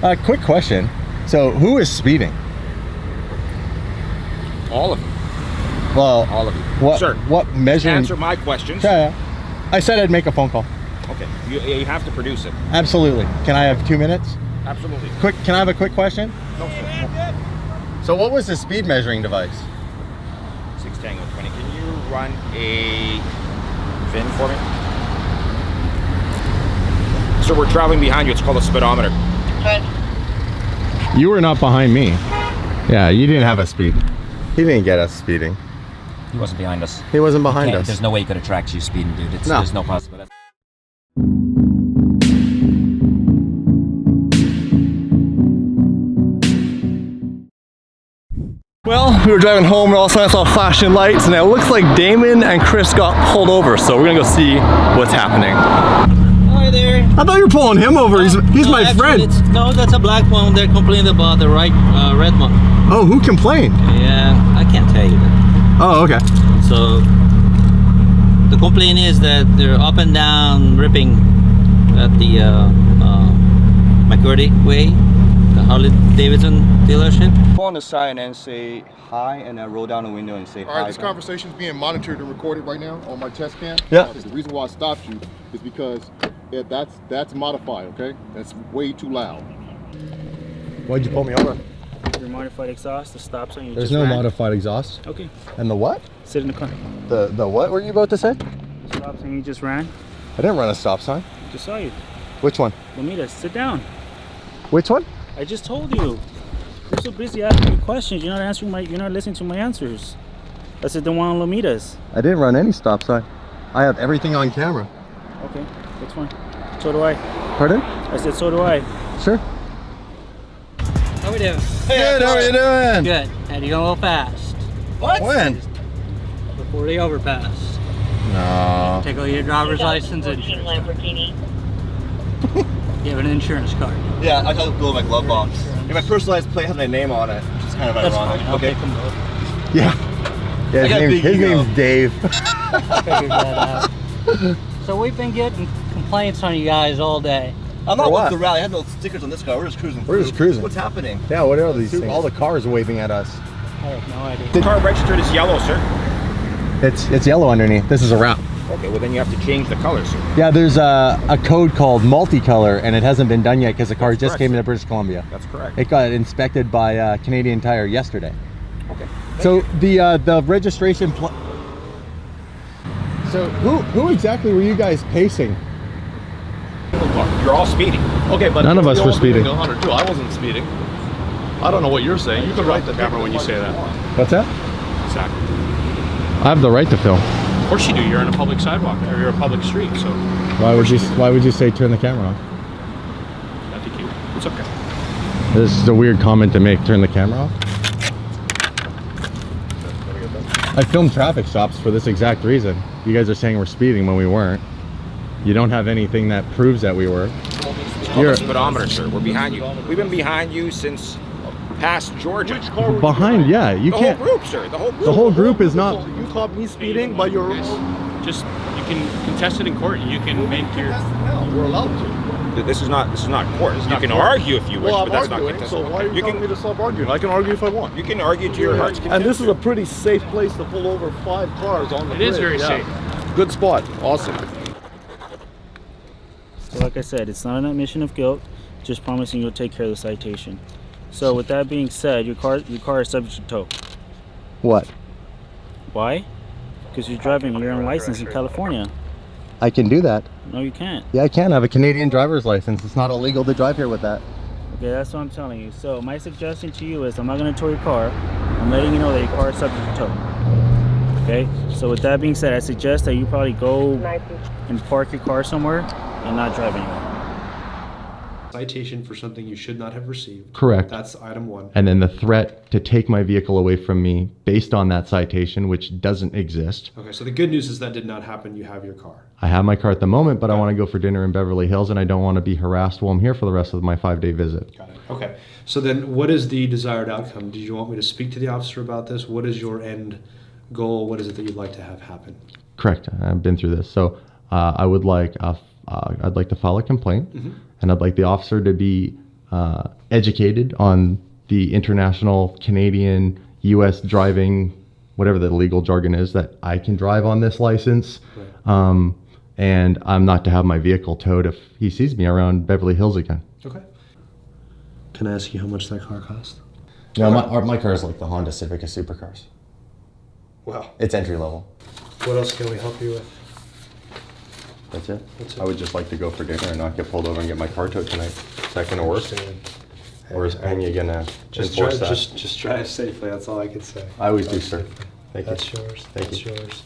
Quick question. So who is speeding? All of you. Well, All of you. What, Sir, what measuring? answer my questions. Yeah. I said I'd make a phone call. Okay, you have to produce it. Absolutely. Can I have 2 minutes? Absolutely. Quick. Can I have a quick question? No, sir. So what was the speed measuring device? 6 Tango 20. Can you run a VIN for me? So we're traveling behind you. It's called a speedometer. You were not behind me. Yeah, you didn't have a speed. He didn't get us speeding. He wasn't behind us. He wasn't behind us. There's no way he could have tracked you speeding, dude. No. There's no possibility. Well, we were driving home and all of a sudden I saw flashing lights and it looks like Damon and Chris got pulled over, so we're gonna go see what's happening. Hi there. I thought you were pulling him over. He's No, my actually, friend. No, that's a black one. They're complaining about the red one. Oh, who complained? Yeah, I can't tell you that. Oh, okay. So the complaint is that they're up and down ripping at the McCurdy Way, the Harley Davidson dealership. Go on the side and then say hi, and then roll down the window and say hi. All right, this conversation is being monitored and recorded right now on my chest cam. Yeah. The reason why I stopped you is because that's modified, okay? That's way too loud. Why'd you pull me over? Your modified exhaust, the stop sign. There's no modified exhaust. Okay. And the what? Sit in the car. The what were you about to say? The stop sign you just ran. I didn't run a stop sign. Just saw you. Which one? Lamita, sit down. Which one? I just told you. You're so busy asking me questions. You're not answering you're not listening to my answers. I said the one on Lamitas. I didn't run any stop sign. I have everything on camera. Okay, that's fine. So do I. Pardon? I said so do I. Sure. How we doing? Good, how are you doing? Good. Had you go a little fast. When? Before the overpass. No. Take out your driver's license and Lamborghini. You have an insurance card. Yeah, I got to go in my glove box. And my personalized plate has my name on it, which is kind of That's ironic. fine. Okay. Come on. Yeah. Yeah, I got a big his ego. name's Dave. Figured that out. So we've been getting complaints on you guys all day. I'm For not what? with the rally. I had no stickers on this car. We're just cruising. We're just through. cruising. What's happening? Yeah, what are these things? All the cars waving at us. I have no idea. The car registered is yellow, sir. It's yellow underneath. This is a wrap. Okay, well then you have to change the color, sir. Yeah, there's a code called multicolor, and it hasn't been done yet because the car That's just correct, came sir. into British Columbia. That's correct. It got inspected by Canadian Tire yesterday. Okay. So the registration. So who exactly were you guys pacing? Look, you're all speeding. Okay, but None of us you were all speeding. doing 102. I wasn't speeding. I don't know what you're saying. You can write the camera when you say that. What's that? Exactly. I have the right to film. Of course you do. You're in a public sidewalk or you're a public street, so Why would you say turn the camera on? I think it's okay. This is a weird comment to make. Turn the camera off. I filmed traffic stops for this exact reason. You guys are saying we're speeding when we weren't. You don't have anything that proves that we were. It's called a speedometer, sir. We're behind you. We've been behind you since past Georgia. Which car were Behind, you yeah. You The can't. whole group, sir. The whole group. The whole group is not. You caught me speeding, but you're... Just, you can contest it in court and you can make your... We're allowed to. This is not court. You can argue if you wish, Well, but I'm that's not arguing, contestable. so why are you telling me to stop arguing? I can argue if I want. You can argue to your heart's content. And this is a pretty safe place to pull over 5 cars on the It is bridge. very Yeah. safe. Good spot. Awesome. So like I said, it's not an admission of guilt, just promising you'll take care of the citation. So with that being said, your car is subject to tow. What? Why? Because you're driving your own license in California. I can do that. No, you can't. Yeah, I can. I have a Canadian driver's license. It's not illegal to drive here with that. Okay, that's what I'm telling you. So my suggestion to you is I'm not going to tow your car. I'm letting you know that your car is subject to tow. Okay? So with that being said, I suggest that you probably go and park your car somewhere and not drive anymore. Citation for something you should not have received. Correct. That's item 1. And then the threat to take my vehicle away from me based on that citation, which doesn't exist. Okay, so the good news is that did not happen. You have your car. I have my car at the moment, but I want to go for dinner in Beverly Hills, and I don't want to be harassed while I'm here for the rest of my 5-day visit. Got it. Okay. So then what is the desired outcome? Did you want me to speak to the officer about this? What is your end goal? What is it that you'd like to have happen? Correct. I've been through this. So I'd like to file a complaint, and I'd like the officer to be educated on the international, Canadian, U.S. driving, whatever the legal jargon is, that I can drive on this license. And I'm not to have my vehicle towed if he sees me around Beverly Hills again. Okay. Can I ask you how much that car cost? No, my car is like the Honda Civic of supercars. Wow. It's entry level. What else can we help you with? That's it? That's it. I would just like to go for dinner and not get pulled over and get my car towed tonight. Is that gonna work? Or is Pena gonna enforce that? Just drive safely, that's all I can say. I always do, sir. Thank you. That's yours. Thank That's you. yours.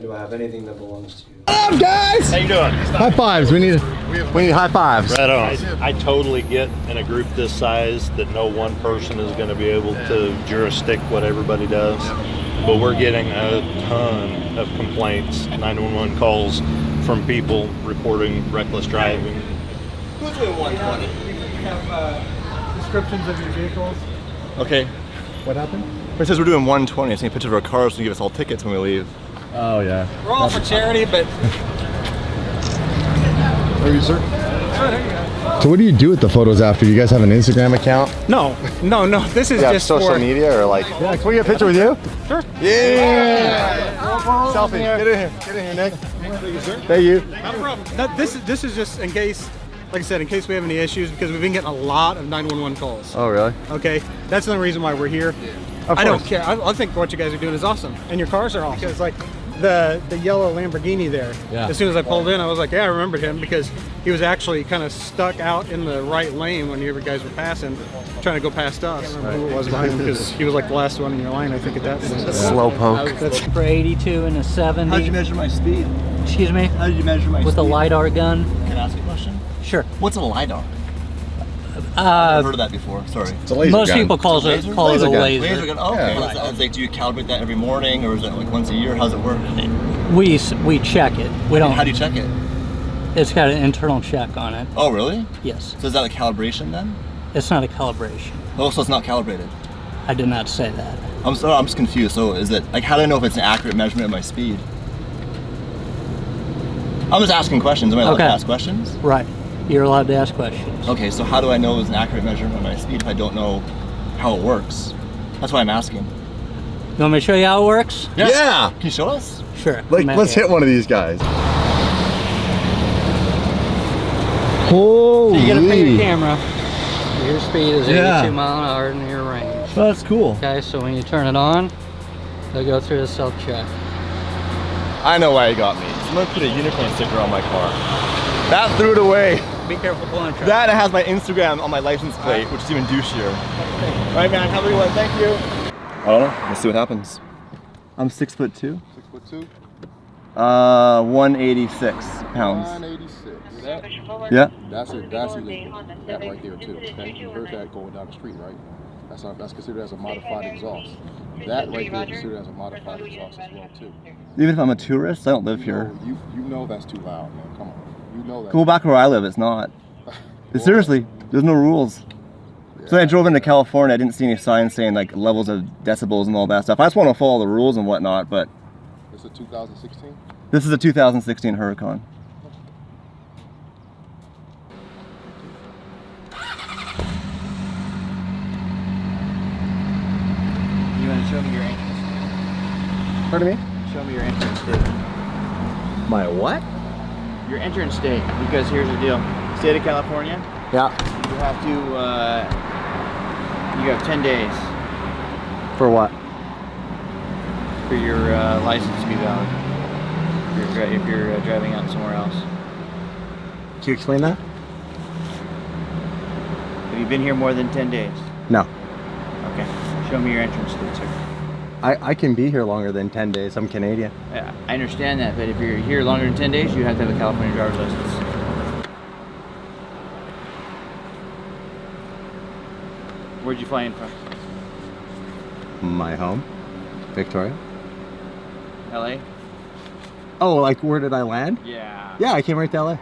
Do I have anything that belongs to you? What's up, guys? How you doing? High fives. We need high fives. Right on. I totally get in a group this size that no one person is going to be able to jurisdict what everybody does. But we're getting a ton of complaints, 911 calls from people reporting reckless driving. Who's doing 120? Descriptions of your vehicles. Okay. What happened? It says we're doing 120. It's taking pictures of our cars and give us all tickets when we leave. Oh, yeah. We're all for charity, but Are you, sir? So what do you do with the photos after? Do you guys have an Instagram account? No. This is just social for media or like... Yeah, can we get a picture with you? Sure. Yeah! Selfie. Get in here, Nick. Thank you. Not a problem. This is just in case, like I said, in case we have any issues, because we've been getting a lot of 911 calls. Oh, really? Okay, that's the reason why we're here. I don't care. I think what you guys are doing is awesome, and your cars are awesome. Because like the yellow Lamborghini there. Yeah. As soon as I pulled in, I was like, yeah, I remembered him because he was actually kind of stuck out in the right lane when you guys were passing, trying to go past us. I don't remember who it was behind him because he was like the last one in your line, I think, at that point. Slow poke. That's For 82 and a 70. How'd you measure my speed? Excuse me? How did you measure my With speed? a LiDAR gun? Can I ask you a question? Sure. What's a LiDAR? I've heard of that before. Sorry. It's a laser Most gun. people call it a Laser laser. gun. Oh, okay. Yeah. Like, do you calibrate that every morning, or is it like once a year? How's it work? We check it. We don't. How do you check it? It's got an internal check on it. Oh, really? Yes. So is that a calibration then? It's not a calibration. Oh, so it's not calibrated. I did not say that. I'm sorry. I'm just confused. So is it like, how do I know if it's an accurate measurement of my speed? I'm just asking questions. Am I allowed to ask questions? Right. You're allowed to ask questions. Okay, so how do I know it's an accurate measurement of my speed if I don't know how it works? That's why I'm asking. You want me to show you how it works? Yeah. Can you show us? Sure. Let's hit one of these guys. Holy. So you gotta pay your camera. Your speed is 82 mile an hour in your range. Oh, that's cool. Okay, so when you turn it on, they'll go through the self-check. I know why he got me. Someone put a unicorn sticker on my car. That threw it away. Be careful pulling a truck. That has my Instagram on my license plate, which is even douchier. Right, man. Have a good one. Thank you. I don't know. Let's see what happens. I'm 6'2". 6'2". 186 pounds. 186. Yeah. That's illegal. That right there too. Okay, you heard that going down the street, right? That's considered as a modified exhaust. That right there is considered as a modified exhaust as well too. Even if I'm a tourist, I don't live here. You know that's too loud, man. Come on. You know that. Go back where I live. It's not. Seriously, there's no rules. So when I drove into California, I didn't see any signs saying like levels of decibels and all that stuff. I just want to follow the rules and whatnot, but. This is a 2016? This is a 2016 Huracan. You want to show me your entrance? Pardon me? Show me your entrance date. My what? Your entrance date, because here's the deal. State of California, Yeah. you have to, you have 10 days For what? for your license to be valid. If you're driving out somewhere else. Can you explain that? Have you been here more than 10 days? No. Okay. Show me your entrance date, sir. I can be here longer than 10 days. I'm Canadian. Yeah, I understand that, but if you're here longer than 10 days, you have to have a California driver's license. Where'd you fly in from? My home, Victoria. LA? Oh, like where did I land? Yeah. Yeah, I came right to LA.